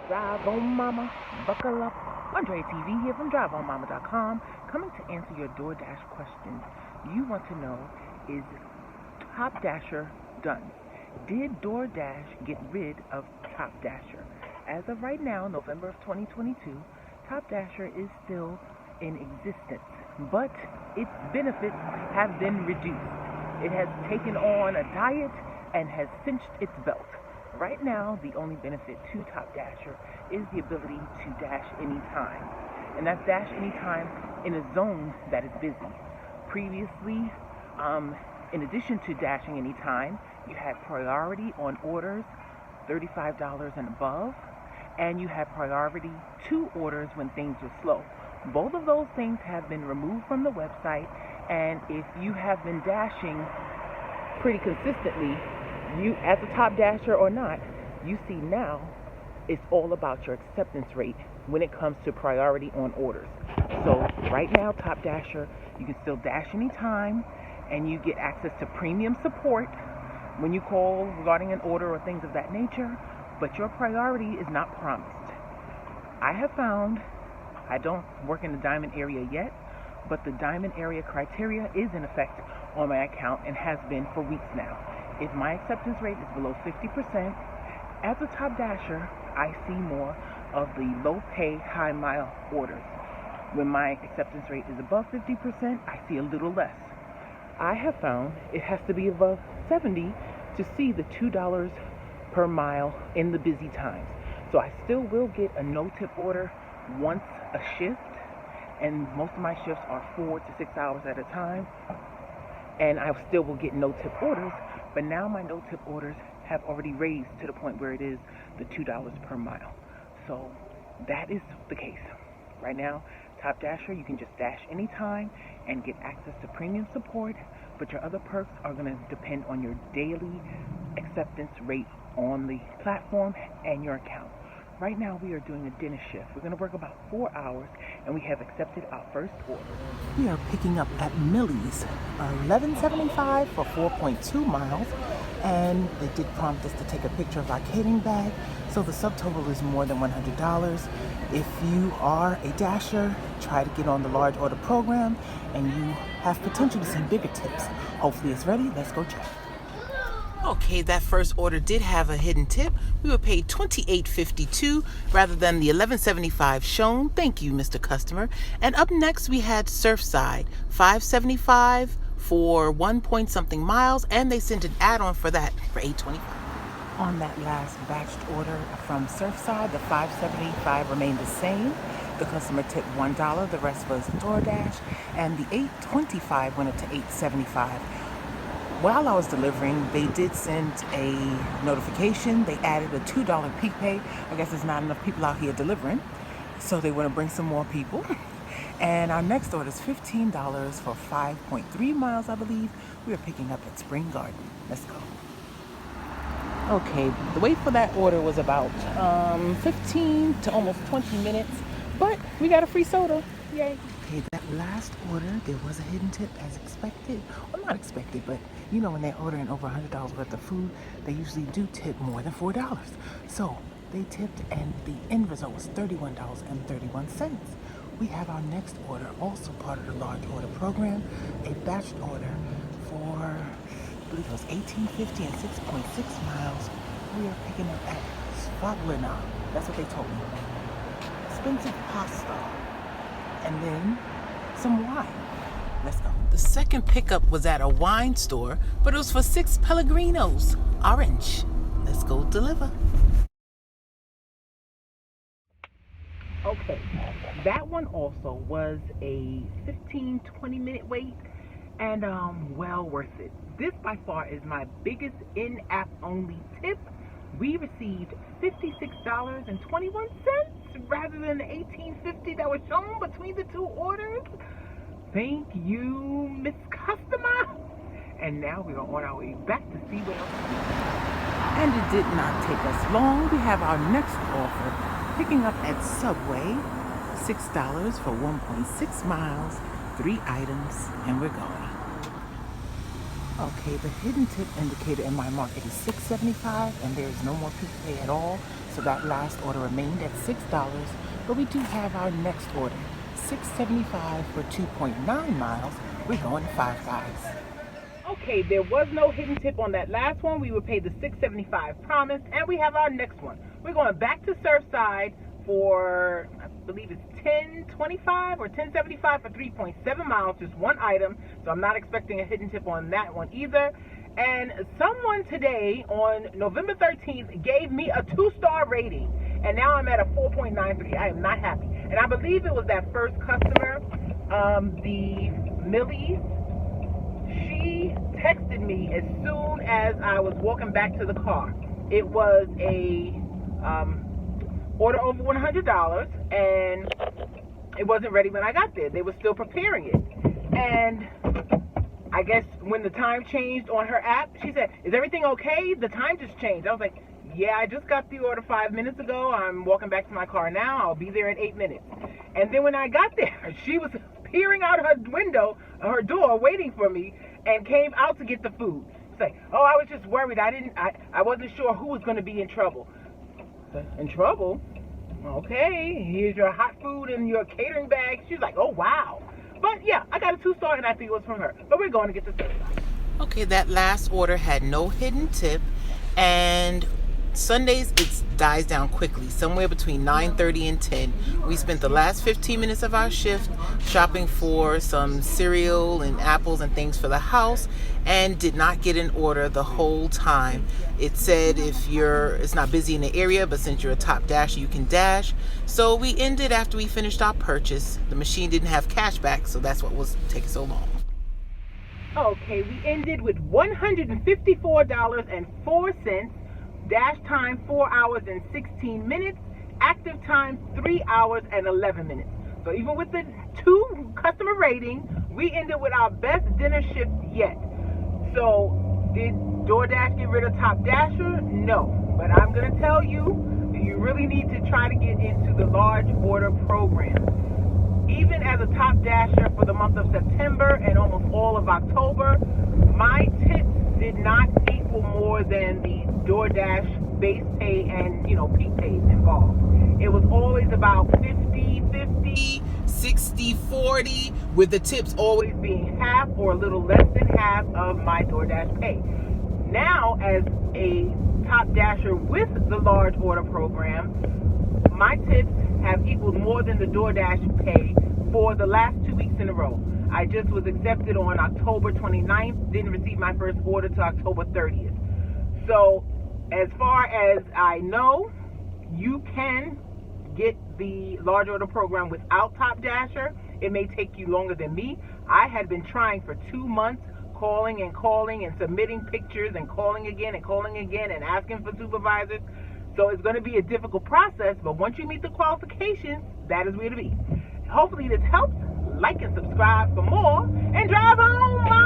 Drive on Mama, buckle up. Andre TV here from DriveOnMama.com, coming to answer your Doordash questions. You want to know, is Top Dasher done? Did Doordash get rid of Top Dasher? As of right now, November of 2022, Top Dasher is still in existence, but its benefits have been reduced. It has taken on a diet and has cinched its belt. Right now, the only benefit to Top Dasher is the ability to dash anytime. And that's dash anytime in a zone that is busy. Previously, in addition to dashing anytime, you had priority on orders, $35 and above, and you had priority to orders when things were slow. Both of those things have been removed from the website, and if you have been dashing pretty consistently, you, as a Top Dasher or not, you see now it's all about your acceptance rate when it comes to priority on orders. So right now, Top Dasher, you can still dash anytime, and you get access to premium support when you call regarding an order or things of that nature, but your priority is not promised. I have found, I don't work in the diamond area yet, but the diamond area criteria is in effect on my account and has been for weeks now. If my acceptance rate is below 50%, as a Top Dasher, I see more of the low pay, high mile orders. When my acceptance rate is above 50%, I see a little less. I have found it has to be above 70 to see the $2 per mile in the busy times. So I still will get a no-tip order once a shift, and most of my shifts are 4 to 6 hours at a time, and I still will get no-tip orders. But now my no-tip orders have already raised to the point where it is the $2 per mile. So that is the case. Right now, Top Dasher, you can just dash anytime and get access to premium support, but your other perks are going to depend on your daily acceptance rate on the platform and your account. Right now, we are doing a dinner shift. We're going to work about 4 hours, and we have accepted our first order. We are picking up at Millie's, $11.75 for 4.2 miles, and they did prompt us to take a picture of our catering bag, so the subtotal is more than $100. If you are a dasher, try to get on the large order program, and you have potential to see bigger tips. Hopefully it's ready. Let's go check. Okay, that first order did have a hidden tip. We were paid $28.52 rather than the $11.75 shown. Thank you, Mr. Customer. And up next, we had Surfside, $5.75 for 1 point something miles, and they sent an add-on for that for $8.25. On that last batched order from Surfside, the $5.75 remained the same. The customer tipped $1, the rest was Doordash, and the $8.25 went up to $8.75. While I was delivering, they did send a notification. They added a $2 peak pay. I guess there's not enough people out here delivering, so they want to bring some more people. And our next order is $15 for 5.3 miles, I believe. We are picking up at Spring Garden. Let's go. Okay, the wait for that order was about 15 to almost 20 minutes, but we got a free soda. Yay. Okay, that last order, there was a hidden tip as expected. Well, not expected, but you know when they're ordering over $100 worth of food, they usually do tip more than $4. So they tipped, and the end result was $31.31. We have our next order, also part of the large order program, a batch order for, I believe it was $18.50 and 6.6 miles. We are picking up at Svatlina. That's what they told me. Expensive pasta. And then some wine. Let's go. The second pickup was at a wine store, but it was for 6 Pellegrinos, orange. Let's go deliver. Okay, that one also was a 15-20 minute wait, and well worth it. This by far is my biggest in-app only tip. We received $56.21 rather than the $18.50 that was shown between the two orders. Thank you, Miss Customer. And now we are on our way back to see what else we have. And it did not take us long. We have our next offer, picking up at Subway, $6 for 1.6 miles, 3 items, and we're going. Okay, the hidden tip indicator in my market is $6.75, and there is no more peak pay at all. So that last order remained at $6, but we do have our next order, $6.75 for 2.9 miles. We're going to Five Guys. Okay, there was no hidden tip on that last one. We were paid the $6.75 promised, and we have our next one. We're going back to Surfside for, I believe it's $10.25 or $10.75 for 3.7 miles, just one item. So I'm not expecting a hidden tip on that one either. And someone today on November 13th gave me a 2-star rating, and now I'm at a 4.93. I am not happy. And I believe it was that first customer, the Millie. She texted me as soon as I was walking back to the car. It was a order over $100, and it wasn't ready when I got there. They were still preparing it. And I guess when the time changed on her app, she said, "Is everything okay? The time just changed." I was like, "Yeah, I just got the order 5 minutes ago. I'm walking back to my car now. I'll be there in 8 minutes." And then when I got there, she was peering out her window, her door, waiting for me, and came out to get the food. It's like, "Oh, I was just worried. I wasn't sure who was going to be in trouble." In trouble? Okay, here's your hot food and your catering bag. She's like, "Oh, wow." But yeah, I got a 2-star, and I think it was from her. But we're going to get the third. Okay, that last order had no hidden tip, and Sundays it dies down quickly, somewhere between 9:30 and 10. We spent the last 15 minutes of our shift shopping for some cereal and apples and things for the house, and did not get an order the whole time. It said it's not busy in the area, but since you're a top dasher, you can dash. So we ended after we finished our purchase. The machine didn't have cash back, so that's what was taking so long. Okay, we ended with $154.04. Dash time 4 hours and 16 minutes. Active time 3 hours and 11 minutes. So even with the 2 customer rating, we ended with our best dinner shift yet. So did DoorDash get rid of Top Dasher? No. But I'm going to tell you, you really need to try to get into the large order program. Even as a Top Dasher for the month of September and almost all of October, my tips did not equal more than the DoorDash base pay and, peak pays involved. It was always about 50-50, 60-40, with the tips always being half or a little less than half of my DoorDash pay. Now, as a Top Dasher with the large order program, my tips have equaled more than the DoorDash pay for the last 2 weeks in a row. I just was accepted on October 29th, didn't receive my first order till October 30th. So, as far as I know, you can get the large order program without Top Dasher. It may take you longer than me. I had been trying for 2 months, calling and submitting pictures and calling again and asking for supervisors. So it's going to be a difficult process, but once you meet the qualifications, that is where to be. Hopefully this helps. Like and subscribe for more, and drive home, Mom.